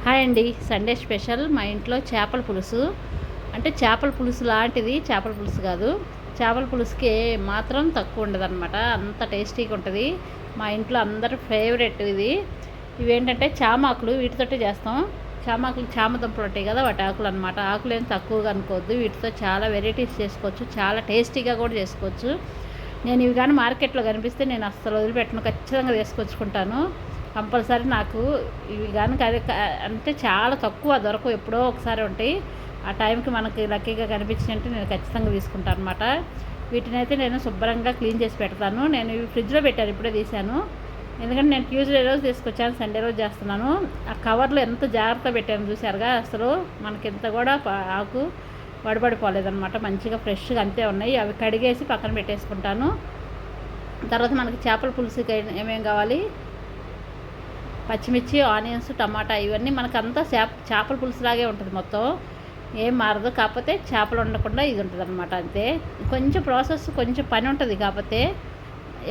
Hi అండి. Sunday special మా ఇంట్లో చేపల పులుసు. అంటే చేపల పులుసు లాంటిది చేపల పులుసు కాదు. చేపల పులుసుకి మాత్రం తక్కువ ఉండదన్నమాట. అంత టేస్టీగా ఉంటుంది. మా ఇంట్లో అందరి ఫేవరెట్ ఇది. ఇవేంటంటే చామాకులు, వీటితోటే చేస్తాం. చామాకులు చామదుంపలు ఉంటాయి కదా, వాటి ఆకులు అనమాట. ఆకులు ఏం తక్కువగా అనుకోవద్దు. వీటితో చాలా వెరైటీస్ చేసుకోవచ్చు, చాలా టేస్టీగా కూడా చేసుకోవచ్చు. నేను ఇవి కానీ మార్కెట్లో కనిపిస్తే నేను అస్సలు వదిలిపెట్టను, ఖచ్చితంగా తీసుకొచ్చుకుంటాను. కంపల్సరీ నాకు ఇవి కానీ అంటే చాలా తక్కువ దొరకవు, ఎప్పుడో ఒకసారి ఉంటాయి. ఆ టైంకి మనకి లక్కీగా కనిపించినట్టు నేను ఖచ్చితంగా తీసుకుంటాను అనమాట. వీటిని అయితే నేను శుభ్రంగా క్లీన్ చేసి పెడతాను. నేను ఇవి ఫ్రిడ్జ్లో పెట్టాను, ఇప్పుడే తీశాను. ఎందుకంటే నేను ట్యూస్డే రోజు తీసుకొచ్చాను, సండే రోజు చేస్తున్నాను. ఆ కవర్లో ఎంత జాగ్రత్త పెట్టాను చూసారుగా, అసలు మనకి ఎంత కూడా ఆకు వడబడిపోలేదన్నమాట. మంచిగా ఫ్రెష్గా అంతే ఉన్నాయి. అవి కడిగేసి పక్కన పెట్టేసుకుంటాను. తర్వాత మనకి చేపల పులుసుకి ఏమేమి కావాలి, పచ్చిమిర్చి, ఆనియన్స్, టమాటా, ఇవన్నీ మనకంతా చేపల పులుసులాగే ఉంటుంది మొత్తం, ఏం మారదు. కాకపోతే చేపలు ఉండకుండా ఇది ఉంటుంది అనమాట, అంతే. కొంచెం ప్రాసెస్, కొంచెం పని ఉంటుంది. కాకపోతే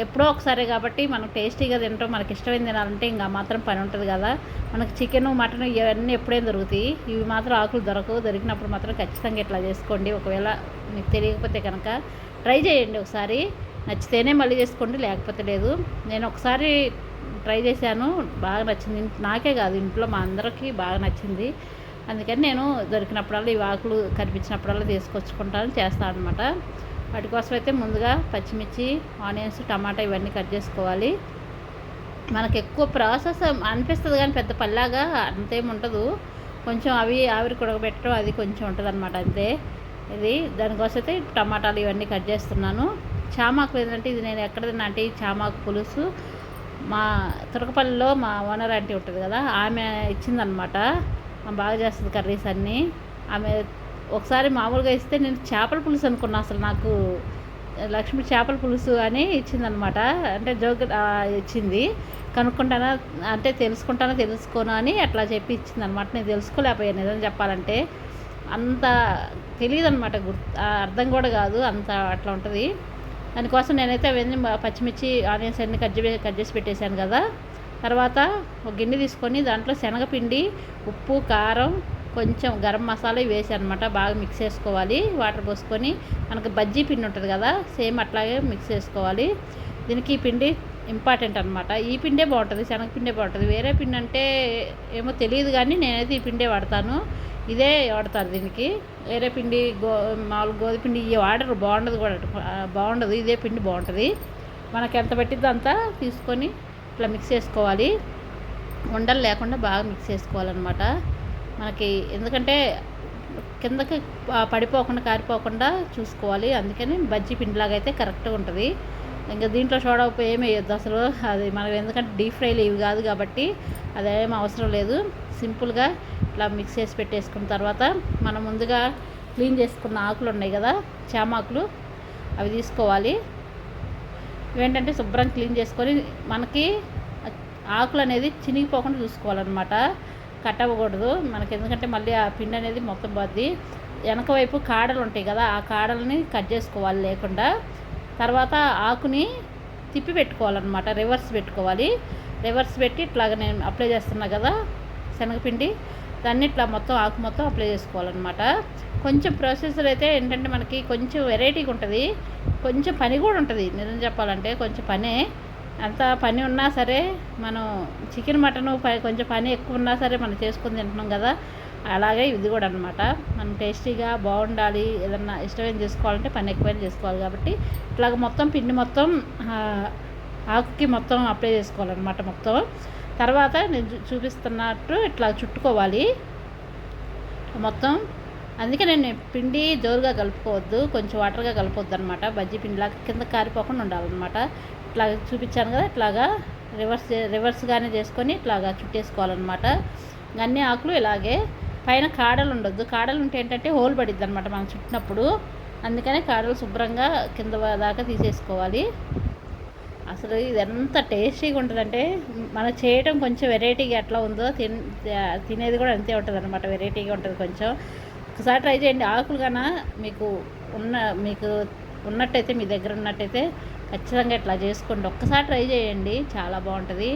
ఎప్పుడో ఒకసారి కాబట్టి మనం టేస్టీగా తింటాం, మనకి ఇష్టమైన తినాలంటే ఇంకా మాత్రం పని ఉంటుంది కదా. మనకు చికెను, మటన్ ఇవన్నీ ఎప్పుడేం దొరుకుతాయి, ఇవి మాత్రం ఆకులు దొరకవు. దొరికినప్పుడు మాత్రం ఖచ్చితంగా ఇట్లా చేసుకోండి. ఒకవేళ మీకు తెలియకపోతే కనుక ట్రై చేయండి ఒకసారి. నచ్చితేనే మళ్ళీ చేసుకోండి, లేకపోతే లేదు. నేను ఒకసారి ట్రై చేశాను, బాగా నచ్చింది. నాకే కాదు, ఇంట్లో మా అందరికీ బాగా నచ్చింది. అందుకని నేను దొరికినప్పుడల్లా ఈ ఆకులు కనిపించినప్పుడల్లా తీసుకొచ్చుకుంటాను, చేస్తాను అనమాట. వాటి కోసం అయితే ముందుగా పచ్చిమిర్చి, ఆనియన్స్, టమాటా ఇవన్నీ కట్ చేసుకోవాలి. మనకు ఎక్కువ ప్రాసెస్ అనిపిస్తుంది కానీ పెద్ద పల్లాగా అంతేం ఉండదు. కొంచెం అవి ఆవిరి కుడకబెట్టడం అది కొంచెం ఉంటుంది అనమాట, అంతే. ఇది దానికోసం అయితే టమాటాలు ఇవన్నీ కట్ చేస్తున్నాను. చామాకు ఏంటంటే ఇది నేను ఎక్కడ తిన్నా అంటే, ఈ చామాకు పులుసు మా తురకపల్లిలో మా ఓనర్ ఆంటీ ఉంటుంది కదా, ఆమె ఇచ్చిందనమాట. బాగా చేస్తుంది కర్రీస్ అన్నీ. ఆమె ఒకసారి మామూలుగా ఇస్తే నేను చేపల పులుసు అనుకున్నా, అసలు నాకు లక్ష్మి చేపల పులుసు అని ఇచ్చిందనమాట. అంటే జోక్ ఇచ్చింది. కనుక్కుంటానా అంటే తెలుసుకోను అని అట్లా చెప్పి ఇచ్చిందనమాట. నేను తెలుసుకోలేకపోయాను నిజం చెప్పాలంటే. అంత తెలియదు అనమాట, అర్థం కూడా కాదు, అంత అట్లా ఉంటుంది. దానికోసం నేనైతే అవన్నీ పచ్చిమిర్చి, ఆనియన్స్ అన్నీ కట్ చేసి పెట్టేశాను కదా. తర్వాత ఒక గిన్నె తీసుకొని దాంట్లో శనగపిండి, ఉప్పు, కారం, కొంచెం గరం మసాలా వేసాను అనమాట. బాగా మిక్స్ చేసుకోవాలి. వాటర్ పోసుకొని మనకు బజ్జీ పిండి ఉంటుంది కదా, సేమ్ అట్లాగే మిక్స్ చేసుకోవాలి. దీనికి ఈ పిండి ఇంపార్టెంట్ అనమాట. ఈ పిండే బాగుంటుంది, శనగపిండే బాగుంటుంది. వేరే పిండి అంటే ఏమో తెలియదు కానీ నేనైతే ఈ పిండే వాడతాను. ఇదే వాడతారు దీనికి. వేరే పిండి మామూలు గోధుమ పిండి ఇవి వాడరు, బాగుండదు. ఇదే పిండి బాగుంటుంది. మనకి ఎంత పట్టిద్దో అంతా తీసుకొని ఇట్లా మిక్స్ చేసుకోవాలి. ఉండలు లేకుండా బాగా మిక్స్ చేసుకోవాలన్నమాట. మనకి ఎందుకంటే కిందకి పడిపోకుండా, కారిపోకుండా చూసుకోవాలి. అందుకని బజ్జీ పిండిలాగా అయితే కరెక్ట్గా ఉంటుంది. ఇంకా దీంట్లో సోడా ఉప్పు ఏమి వేయద్దు అసలు. అది మనం ఎందుకంటే డీప్ ఫ్రైలు ఇవి కాదు కాబట్టి అదేం అవసరం లేదు. సింపుల్గా ఇట్లా మిక్స్ చేసి పెట్టేసుకున్న తర్వాత మనం ముందుగా క్లీన్ చేసుకున్న ఆకులు ఉన్నాయి కదా, చామాకులు, అవి తీసుకోవాలి. ఇవేంటంటే శుభ్రం క్లీన్ చేసుకొని మనకి ఆకులు అనేది చినిగిపోకుండా చూసుకోవాలన్నమాట. కట్ అవ్వకూడదు మనకి, ఎందుకంటే మళ్ళీ ఆ పిండి అనేది మొత్తం పోద్ది. వెనక వైపు కాడలు ఉంటాయి కదా, ఆ కాడలని కట్ చేసుకోవాలి లేకుండా. తర్వాత ఆకుని తిప్పి పెట్టుకోవాలన్నమాట, రివర్స్ పెట్టుకోవాలి. రివర్స్ పెట్టి ఇట్లాగ నేను అప్లై చేస్తున్నా కదా శనగపిండి, దాన్ని ఇట్లా మొత్తం ఆకు మొత్తం అప్లై చేసుకోవాలన్నమాట. కొంచెం ప్రొసెసర్ అయితే ఏంటంటే మనకి కొంచెం వెరైటీగా ఉంటుంది, కొంచెం పని కూడా ఉంటుంది. నిజం చెప్పాలంటే కొంచెం పనే. అంత పని ఉన్నా సరే మనం చికెన్, మటన్ కొంచెం పని ఎక్కువ ఉన్నా సరే మనం చేసుకొని తింటున్నాం కదా, అలాగే ఇది కూడా అనమాట. మనం టేస్టీగా బాగుండాలి, ఏదన్నా ఇష్టమైన చేసుకోవాలంటే పని ఎక్కువైనా చేసుకోవాలి. కాబట్టి ఇట్లాగ మొత్తం పిండి మొత్తం ఆకుకి మొత్తం అప్లై చేసుకోవాలన్నమాట మొత్తం. తర్వాత నేను చూపిస్తున్నట్టు ఇట్లా చుట్టుకోవాలి మొత్తం. అందుకే నేను పిండి జోరుగా కలుపుకోవద్దు, కొంచెం వాటర్గా కలపొద్దు అనమాట. బజ్జీ పిండిలాగా కింద కారిపోకుండా ఉండాలన్నమాట. ఇట్లా చూపించాను కదా, ఇట్లాగా రివర్స్గానే చేసుకొని ఇట్లాగా చుట్టేసుకోవాలన్నమాట. అన్ని ఆకులు ఇలాగే. పైన కాడలు ఉండొద్దు, కాడలు ఉంటే ఏంటంటే హోల్ పడిద్ది అనమాట మనం చుట్టినప్పుడు. అందుకనే కాడలు శుభ్రంగా కింద దాకా తీసేసుకోవాలి. అసలు ఇది ఎంత టేస్టీగా ఉంటుందంటే, మనం చేయడం కొంచెం వెరైటీగా ఎట్లా ఉందో తినేది కూడా అంతే ఉంటుంది అనమాట, వెరైటీగా ఉంటుంది కొంచెం. ఒకసారి ట్రై చేయండి. ఆకులు కన్నా మీకు ఉన్నట్టయితే, మీ దగ్గర ఉన్నట్టయితే ఖచ్చితంగా ఇట్లా చేసుకోండి. ఒక్కసారి ట్రై చేయండి, చాలా బాగుంటుంది.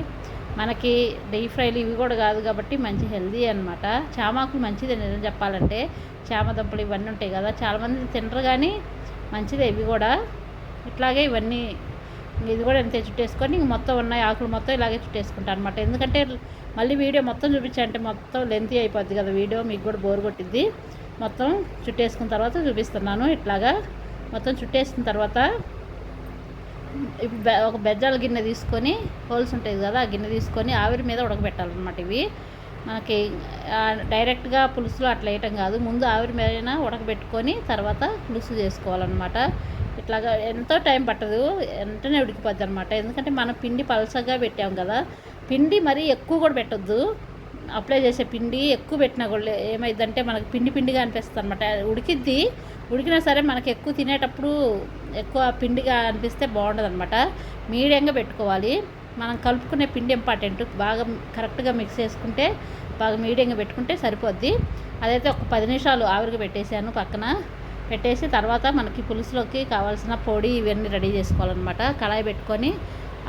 మనకి డీప్ ఫ్రైలు ఇవి కూడా కాదు కాబట్టి మంచి హెల్దీ అనమాట. చామాకులు మంచిదే నిజం చెప్పాలంటే. చామదుంపలు ఇవన్నీ ఉంటాయి కదా, చాలామంది తినరు కానీ మంచిదే ఇవి కూడా. ఇట్లాగే ఇవన్నీ ఇది కూడా అంతే చుట్టేసుకొని ఇంక మొత్తం ఉన్నాయి ఆకులు మొత్తం ఇలాగే చుట్టేసుకుంటాను అనమాట. ఎందుకంటే మళ్ళీ వీడియో మొత్తం చూపించాలంటే మొత్తం లెంతీ అయిపోద్ది కదా వీడియో, మీకు కూడా బోర్ కొట్టిద్ది. మొత్తం చుట్టేసుకున్న తర్వాత చూపిస్తున్నాను. ఇట్లాగా మొత్తం చుట్టేసిన తర్వాత ఇప్పుడు ఒక బెజ్జాల గిన్నె తీసుకొని, హోల్స్ ఉంటుంది కదా ఆ గిన్నె తీసుకొని ఆవిరి మీద ఉడకబెట్టాలన్నమాట. ఇవి మనకి డైరెక్ట్గా పులుసులో అట్లా వేయటం కాదు, ముందు ఆవిరి మీద ఉడకబెట్టుకొని తర్వాత పులుసు చేసుకోవాలన్నమాట. ఇట్లాగా ఎంతో టైం పట్టదు, వెంటనే ఉడికిపోద్ది అనమాట. ఎందుకంటే మనం పిండి పలసగా పెట్టాం కదా, పిండి మరీ ఎక్కువ కూడా పెట్టొద్దు. అప్లై చేసే పిండి ఎక్కువ పెట్టినా కూడా ఏమైందంటే మనకి పిండి పిండిగా అనిపిస్తుంది అనమాట. ఉడికిద్ది, ఉడికినా సరే మనకి ఎక్కువ తినేటప్పుడు ఎక్కువ పిండిగా అనిపిస్తే బాగుండదు అనమాట. మీడియంగా పెట్టుకోవాలి. మనం కలుపుకునే పిండి ఇంపార్టెంట్, బాగా కరెక్ట్గా మిక్స్ చేసుకుంటే బాగా మీడియంగా పెట్టుకుంటే సరిపోద్ది. అదైతే ఒక 10 నిమిషాలు ఆవిరిగా పెట్టేశాను పక్కన పెట్టేసి, తర్వాత మనకి పులుసులోకి కావాల్సిన పొడి ఇవన్నీ రెడీ చేసుకోవాలన్నమాట. కళాయి పెట్టుకొని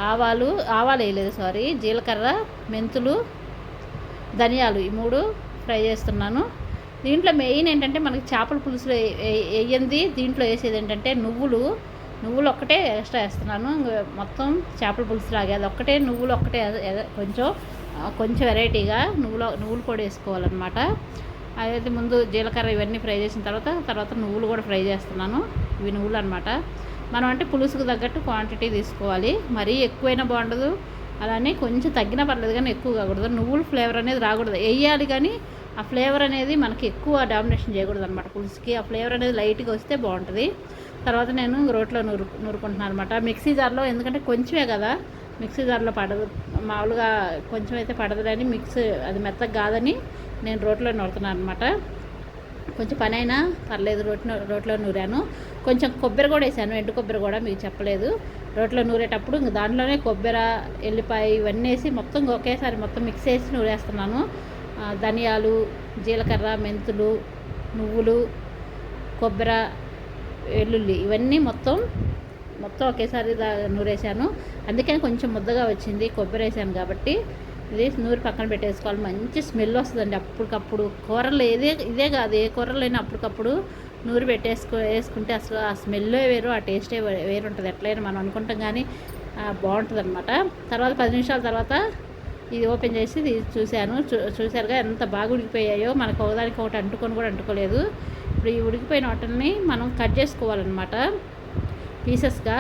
ఆవాలు వేయలేదు సారీ, జీలకర్ర, మెంతులు, ధనియాలు ఈ 3 ఫ్రై చేస్తున్నాను. దీంట్లో మెయిన్ ఏంటంటే మనకి చేపల పులుసులో వేయంది, దీంట్లో వేసేది ఏంటంటే నువ్వులు ఒక్కటే ఎక్స్ట్రా వేస్తున్నాను. మొత్తం చేపల పులుసు లాగే అది ఒక్కటే, నువ్వులు ఒక్కటే కొంచెం వెరైటీగా నువ్వులు పొడి వేసుకోవాలన్నమాట. అదైతే ముందు జీలకర్ర ఇవన్నీ ఫ్రై చేసిన తర్వాత నువ్వులు కూడా ఫ్రై చేస్తున్నాను. ఇవి నువ్వులు అనమాట. మనం అంటే పులుసుకు తగ్గట్టు క్వాంటిటీ తీసుకోవాలి, మరీ ఎక్కువైనా బాగుండదు, అలానే కొంచెం తగ్గినా పర్లేదు కానీ ఎక్కువ కాకూడదు. నువ్వుల ఫ్లేవర్ అనేది రాకూడదు, వేయాలి కానీ ఆ ఫ్లేవర్ అనేది మనకి ఎక్కువ డామినేషన్ చేయకూడదు అనమాట పులుసుకి. ఆ ఫ్లేవర్ అనేది లైట్గా వస్తే బాగుంటుంది. తర్వాత నేను రోట్లో నూరుకుంటున్నాను అనమాట. మిక్సీ జార్లో, ఎందుకంటే కొంచెమే కదా, మిక్సీ జార్లో పడదు, మామూలుగా కొంచెం అయితే పడదులని అది మెత్తగా కాదని నేను రోట్లో నూరుతున్నాను అనమాట. కొంచెం పని అయినా పర్లేదు, రోట్లో నూరాను. కొంచెం కొబ్బరి కూడా వేసాను, ఎండు కొబ్బరి కూడా మీకు చెప్పలేదు. రోట్లో నూరేటప్పుడు ఇంక దాంట్లోనే కొబ్బరి, ఎల్లిపాయ ఇవన్నీ వేసి మొత్తం ఒకేసారి మొత్తం మిక్స్ చేసి నూరేస్తున్నాను. ధనియాలు, జీలకర్ర, మెంతులు, నువ్వులు, కొబ్బరి, వెల్లుల్లి ఇవన్నీ మొత్తం ఒకేసారి నూరేసాను. అందుకని కొంచెం ముద్దగా వచ్చింది, కొబ్బరి వేసాను కాబట్టి. ఇది నూరి పక్కన పెట్టేసుకోవాలి. మంచి స్మెల్ వస్తుందండి అప్పటికప్పుడు. కూరలు ఇదే కాదు, ఏ కూరలు అయినా అప్పటికప్పుడు నూరి వేసుకుంటే అసలు ఆ స్మెల్లే వేరు, ఆ టేస్టే వేరు ఉంటుంది. ఎట్లయినా మనం అనుకుంటాం కానీ బాగుంటుంది అనమాట. తర్వాత 10 నిమిషాల తర్వాత ఇది ఓపెన్ చేసి చూసారుగా ఎంత బాగా ఉడికిపోయాయో. మనకు ఒకదానికి ఒకటి అంటుకోలేదు. ఇప్పుడు ఈ ఉడికిపోయిన వాటిని మనం కట్ చేసుకోవాలన్నమాట పీసెస్గా.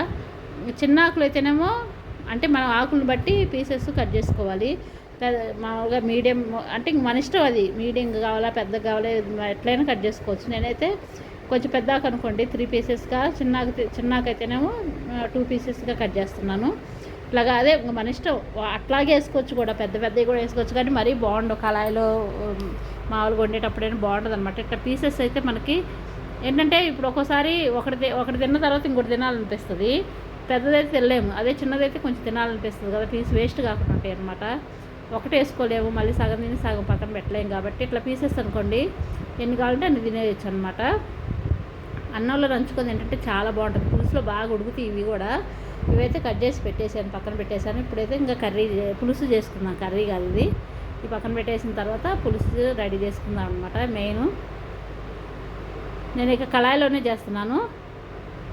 చిన్న ఆకులు అయితేనేమో అంటే మనం ఆకులను బట్టి పీసెస్ కట్ చేసుకోవాలి. మామూలుగా మీడియం అంటే మన ఇష్టం, అది మీడియం కావాలా పెద్దగా కావాలా ఎట్లయినా కట్ చేసుకోవచ్చు. నేనైతే కొంచెం పెద్ద ఆకు అనుకోండి 3 పీసెస్గా, చిన్నాకు అయితేనేమో 2 పీసెస్గా కట్ చేస్తున్నాను. ఇట్లాగా అదే మన ఇష్టం, అట్లాగే వేసుకోవచ్చు కూడా, పెద్దవి కూడా వేసుకోవచ్చు. కానీ మరీ బాగుండు కళాయిలో మామూలుగా వండేటప్పుడైనా బాగుంటుంది అనమాట. ఇట్లా పీసెస్ అయితే మనకి ఏంటంటే ఇప్పుడు ఒక్కోసారి ఒకటి తిన్న తర్వాత ఇంకోటి తినాలనిపిస్తుంది. పెద్దదైతే తినలేము, అదే చిన్నదైతే కొంచెం తినాలనిపిస్తుంది కదా, పీస్ వేస్ట్ కాకుండా ఉంటాయి అనమాట. ఒకటి వేసుకోలేము, మళ్ళీ సగం తిని సగం పక్కన పెట్టలేము. కాబట్టి ఇట్లా పీసెస్ అనుకోండి ఎన్ని కావాలంటే అన్ని తినేయచ్చు అనమాట. అన్నంలో నంచుకొని ఏంటంటే చాలా బాగుంటుంది. పులుసులో బాగా ఉడుకుతాయి ఇవి కూడా. ఇవైతే కట్ చేసి పెట్టేసాను, పక్కన పెట్టేశాను. ఇప్పుడైతే ఇంకా పులుసు చేసుకుందాం, కర్రీ కాదు ఇది. ఈ పక్కన పెట్టేసిన తర్వాత పులుసు రెడీ చేసుకుందాం అనమాట. మెయిన్ నేను ఇక కళాయిలోనే చేస్తున్నాను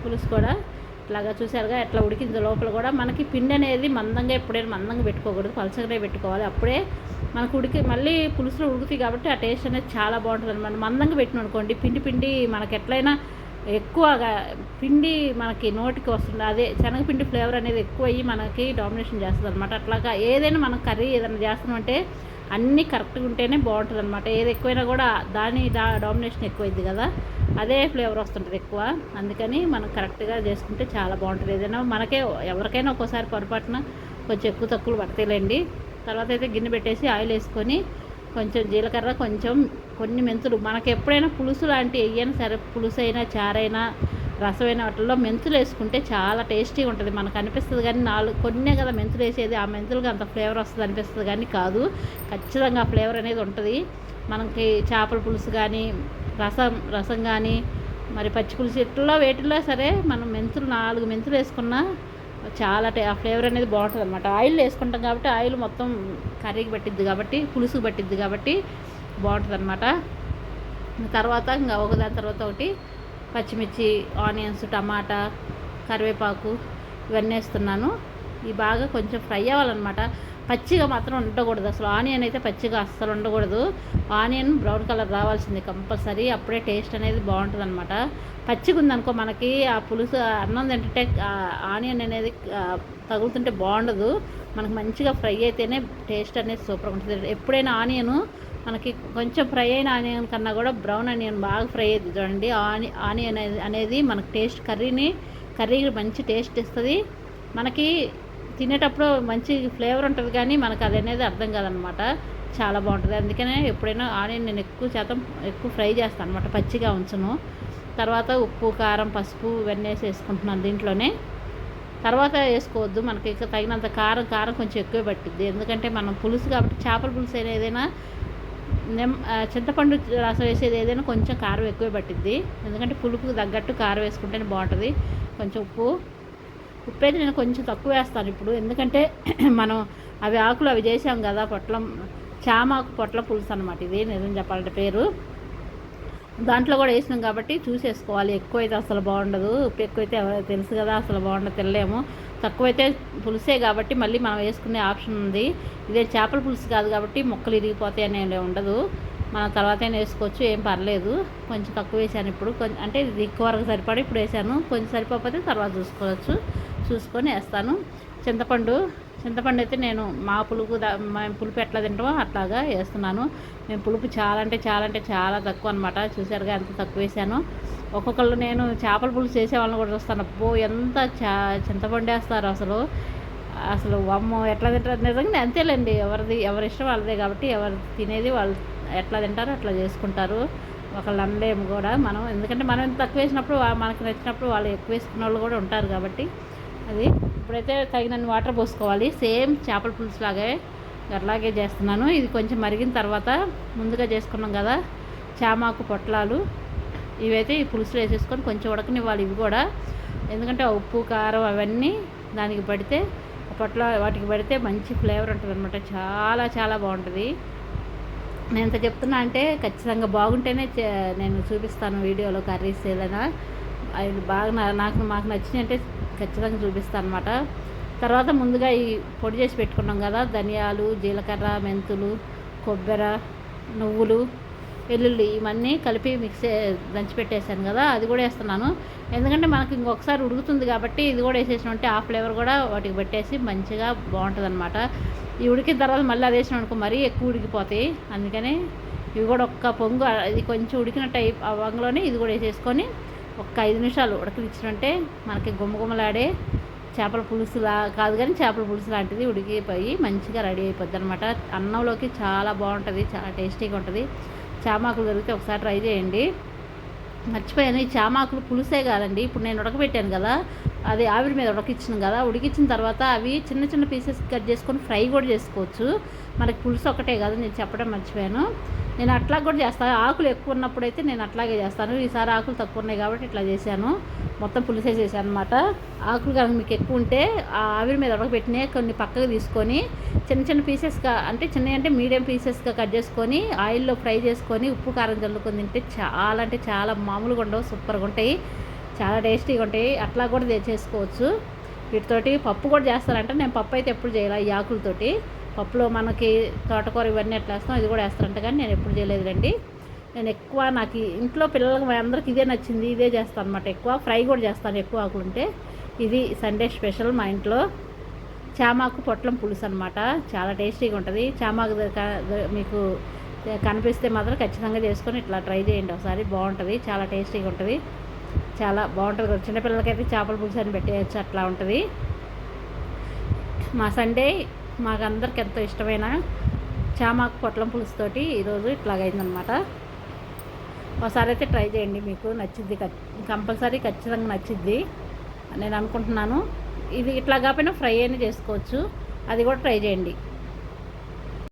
పులుసు కూడా. ఇట్లాగా చూసారుగా ఎట్లా ఉడికింది. లోపల కూడా మనకి పిండి అనేది ఎప్పుడైనా మందంగా పెట్టుకోకూడదు, పలచగానే పెట్టుకోవాలి. అప్పుడే మనకు మళ్ళీ పులుసులో ఉడుకుతాయి కాబట్టి ఆ టేస్ట్ అనేది చాలా బాగుంటుంది అనమాట. మందంగా పెట్టిన అనుకోండి పిండి మనకి ఎట్లయినా ఎక్కువగా పిండి మనకి నోటికి వస్తుంది, అదే శనగపిండి ఫ్లేవర్ అనేది ఎక్కువ అయ్యి మనకి డామినేషన్ చేస్తుంది అనమాట. అట్లాగా ఏదైనా మనం కర్రీ ఏదైనా చేస్తామంటే అన్నీ కరెక్ట్గా ఉంటేనే బాగుంటుంది అనమాట. ఏది ఎక్కువైనా కూడా దాని డామినేషన్ ఎక్కువైంది కదా, అదే ఫ్లేవర్ వస్తుంటుంది ఎక్కువ. అందుకని మనం కరెక్ట్గా చేసుకుంటే చాలా బాగుంటుంది. ఏదైనా ఎవరికైనా ఒక్కోసారి పొరపాటున కొంచెం ఎక్కువ తక్కువలు పడతాయిలేండి. తర్వాత అయితే గిన్నె పెట్టేసి ఆయిల్ వేసుకొని కొంచెం జీలకర్ర, కొన్ని మెంతులు. మనకి ఎప్పుడైనా పులుసు లాంటివి వేయని సరే, పులుసు అయినా చారైనా రసమైన వాటిల్లో మెంతులు వేసుకుంటే చాలా టేస్టీగా ఉంటుంది. మనకు అనిపిస్తుంది కానీ కొన్నే కదా మెంతులు వేసేది, ఆ మెంతులకి అంత ఫ్లేవర్ వస్తుంది అనిపిస్తుంది కానీ కాదు, ఖచ్చితంగా ఆ ఫ్లేవర్ అనేది ఉంటుంది. మనకి చేపల పులుసు కానీ రసం కానీ మరి పచ్చి పులుసు ఇట్లా వేటిల్లో సరే మనం 4 మెంతులు వేసుకున్నా చాలా ఆ ఫ్లేవర్ అనేది బాగుంటుంది అనమాట. ఆయిల్ వేసుకుంటాం కాబట్టి ఆయిల్ మొత్తం కర్రీకి పట్టిద్ది కాబట్టి, పులుసుకు పట్టిద్ది కాబట్టి బాగుంటుంది అనమాట. తర్వాత ఇంకా ఒకదాని తర్వాత ఒకటి పచ్చిమిర్చి, ఆనియన్స్, టమాటా, కరివేపాకు ఇవన్నీ వేస్తున్నాను. ఇవి బాగా కొంచెం ఫ్రై అవ్వాలన్నమాట. పచ్చిగా మాత్రం ఉండకూడదు అసలు. ఆనియన్ అయితే పచ్చిగా అస్సలు ఉండకూడదు. ఆనియన్ బ్రౌన్ కలర్ రావాల్సింది కంపల్సరీ. అప్పుడే టేస్ట్ అనేది బాగుంటుంది అనమాట. పచ్చిగా ఉందనుకో మనకి ఆ పులుసు అన్నం తింటుంటే ఆనియన్ అనేది తగులుతుంటే బాగుండదు. మనకు మంచిగా ఫ్రై అయితేనే టేస్ట్ అనేది సూపర్గా ఉంటుంది. ఎప్పుడైనా ఆనియన్ మనకి కొంచెం ఫ్రై అయిన ఆనియన్ కన్నా కూడా బ్రౌన్ ఆనియన్ బాగా ఫ్రై అవుతుంది చూడండి. ఆనియన్ అనేది మనకు టేస్ట్ కర్రీకి మంచి టేస్ట్ ఇస్తుంది. మనకి తినేటప్పుడు మంచి ఫ్లేవర్ ఉంటుంది కానీ మనకు అది అనేది అర్థం కాదనమాట. చాలా బాగుంటుంది. అందుకనే ఎప్పుడైనా ఆనియన్ నేను ఎక్కువ ఫ్రై చేస్తాను అనమాట, పచ్చిగా ఉంచను. తర్వాత ఉప్పు, కారం, పసుపు ఇవన్నీ వేసుకుంటున్నాను దీంట్లోనే. తర్వాత వేసుకోవద్దు, మనకి తగినంత కారం కొంచెం ఎక్కువ పట్టిద్ది. ఎందుకంటే మనం పులుసు కాబట్టి, చేపల పులుసు ఏదైనా చింతపండు రసం వేసేది ఏదైనా కొంచెం కారం ఎక్కువ పట్టిద్ది. ఎందుకంటే పులుపుకు తగ్గట్టు కారం వేసుకుంటేనే బాగుంటుంది. కొంచెం ఉప్పు అయితే నేను కొంచెం తక్కువ వేస్తాను ఇప్పుడు. ఎందుకంటే మనం ఆకులు అవి చేసాం కదా, చామాకు పొట్ల పులుసు అనమాట ఇది, నిజం చెప్పాలంటే పేరు. దాంట్లో కూడా వేసినాం కాబట్టి చూసేసుకోవాలి. ఎక్కువైతే అసలు బాగుండదు, ఉప్పు ఎక్కువైతే తెలుసు కదా అసలు బాగుండదు, తినలేము. తక్కువైతే పులుసే కాబట్టి మళ్ళీ మనం వేసుకునే ఆప్షన్ ఉంది. ఇదే చేపల పులుసు కాదు కాబట్టి ముక్కలు ఇరిగిపోతాయి అనేది ఉండదు. మనం తర్వాత వేసుకోవచ్చు, ఏం పర్లేదు. కొంచెం తక్కువ వేసాను ఇప్పుడు, అంటే ఇది ఎక్కువ సరిపడి ఇప్పుడు వేసాను. కొంచెం సరిపోతే తర్వాత చూసుకొని వేస్తాను. చింతపండు అయితే నేను మేము పులుపు ఎట్లా తింటామో అట్లాగా వేస్తున్నాను. మేము పులుపు చాలా తక్కువ అనమాట. చూసారుగా ఎంత తక్కువ వేసాను. ఒక్కొక్కళ్ళు నేను చేపల పులుసు చేసే వాళ్ళని కూడా చూస్తాను, అబ్బో ఎంత చింతపండు వేస్తారు అసలు అమ్మో ఎట్లా తింటారు. నిజంగా అంతేలేండి, ఎవరి ఇష్టం వాళ్ళదే కాబట్టి ఎవరు తినేది వాళ్ళు ఎట్లా తింటారో అట్లా చేసుకుంటారు. ఒకళ్ళు అనలేము కూడా మనం, ఎందుకంటే మనం ఎంత తక్కువ వేసినప్పుడు మనకు నచ్చినప్పుడు వాళ్ళు ఎక్కువ వేసుకున్న వాళ్ళు కూడా ఉంటారు కాబట్టి. అది ఇప్పుడైతే తగినన్ని వాటర్ పోసుకోవాలి. సేమ్ చేపల పులుసు అలాగే చేస్తున్నాను. ఇది కొంచెం మరిగిన తర్వాత ముందుగా చేసుకున్నాం కదా చామాకు పొట్లాలు, ఇవైతే ఈ పులుసులో వేసేసుకొని కొంచెం ఉడకనివ్వాలి ఇవి కూడా. ఎందుకంటే ఉప్పు, కారం అవన్నీ దానికి పడితే వాటికి పడితే మంచి ఫ్లేవర్ ఉంటుంది అనమాట. చాలా బాగుంటుంది. నేను ఎంత చెప్తున్నా అంటే ఖచ్చితంగా బాగుంటేనే నేను చూపిస్తాను వీడియోలో. కర్రీస్ ఏదైనా అవి బాగా మాకు నచ్చినాయి అంటే ఖచ్చితంగా చూపిస్తాను అనమాట. తర్వాత ముందుగా ఈ పొడి చేసి పెట్టుకున్నాం కదా, ధనియాలు, జీలకర్ర, మెంతులు, కొబ్బరి, నువ్వులు, వెల్లుల్లి ఇవన్నీ కలిపి దంచి పెట్టేశాను కదా, అది కూడా వేస్తున్నాను. ఎందుకంటే మనకి ఇంకొకసారి ఉడుకుతుంది కాబట్టి ఇది కూడా వేసేసినట్టే ఆ ఫ్లేవర్ కూడా వాటికి పెట్టేసి మంచిగా బాగుంటుంది అనమాట. ఈ ఉడికిన తర్వాత మళ్ళీ అది వేసినాం అనుకో మరీ ఎక్కువ ఉడికిపోతాయి. అందుకని ఇవి కూడా ఒక్క పొంగు, ఇది కొంచెం ఉడికినట్టు అవ్వంలోనే ఇది కూడా వేసేసుకొని ఒక్క 5 నిమిషాలు ఉడకనిచ్చినట్టే మనకి గుమ్మలాడే చేపల పులుసులా కాదు కానీ చేపల పులుసు లాంటిది ఉడికిపోయి మంచిగా రెడీ అయిపోద్ది అనమాట. అన్నంలోకి చాలా బాగుంటుంది, చాలా టేస్టీగా ఉంటుంది. చామాకులు దొరికితే ఒకసారి ట్రై చేయండి. మర్చిపోయాను, ఈ చామాకులు పులుసే కాదండి, ఇప్పుడు నేను ఉడకబెట్టాను కదా, అది ఆవిరి మీద ఉడకిచ్చాను కదా, ఉడికించిన తర్వాత అవి చిన్న పీసెస్ కట్ చేసుకొని ఫ్రై కూడా చేసుకోవచ్చు. మనకి పులుసు ఒకటే కాదు, నేను చెప్పడం మర్చిపోయాను. నేను అట్లా కూడా చేస్తాను. ఆకులు ఎక్కువ ఉన్నప్పుడు అయితే నేను అట్లాగే చేస్తాను. ఈసారి ఆకులు తక్కువ ఉన్నాయి కాబట్టి ఇట్లా చేశాను, మొత్తం పులుసే చేశాను అనమాట. ఆకులు కనుక మీకు ఎక్కువ ఉంటే ఆ ఆవిరి మీద ఉడకబెట్టినే కొన్ని పక్కకు తీసుకొని చిన్న పీసెస్గా, అంటే మీడియం పీసెస్గా కట్ చేసుకొని ఆయిల్లో ఫ్రై చేసుకొని ఉప్పు కారం చల్లుకొని తింటే చాలా మామూలుగా ఉండవు, సూపర్గా ఉంటాయి, చాలా టేస్టీగా ఉంటాయి. అట్లా కూడా చేసుకోవచ్చు. వీటితోటి పప్పు కూడా చేస్తారంటే, నేను పప్పు అయితే ఎప్పుడు చేయాలి ఈ ఆకులతోటి. పప్పులో మనకి తోటకూర ఇవన్నీ ఎట్లా వేస్తాం ఇది కూడా వేస్తారంట, కానీ నేను ఎప్పుడు చేయలేదులేండి. నేను ఎక్కువ నాకు ఇంట్లో పిల్లలకి అందరికి ఇదే నచ్చింది, ఇదే చేస్తాను అనమాట. ఎక్కువ ఫ్రై కూడా చేస్తాను ఎక్కువ ఆకులు ఉంటే. ఇది సండే స్పెషల్ మా ఇంట్లో చామాకు పొట్లం పులుసు అనమాట. చాలా టేస్టీగా ఉంటుంది. చామాకు మీకు కనిపిస్తే మాత్రం ఖచ్చితంగా చేసుకొని ఇట్లా ట్రై చేయండి ఒకసారి, బాగుంటుంది, చాలా టేస్టీగా ఉంటుంది, చాలా బాగుంటుంది. చిన్నపిల్లలకైతే చేపల పులుసు అని పెట్టేయచ్చు, అట్లా ఉంటుంది. మా సండే మాకు అందరికి ఎంతో ఇష్టమైన చామాకు పొట్లం పులుసుతోటి ఈరోజు ఇట్లాగైందనమాట. ఒకసారి అయితే ట్రై చేయండి, మీకు నచ్చిద్ది, కంపల్సరీ ఖచ్చితంగా నచ్చిద్ది నేను అనుకుంటున్నాను. ఇది ఇట్లా కాకపోయినా ఫ్రై అయినా చేసుకోవచ్చు, అది కూడా ట్రై చేయండి.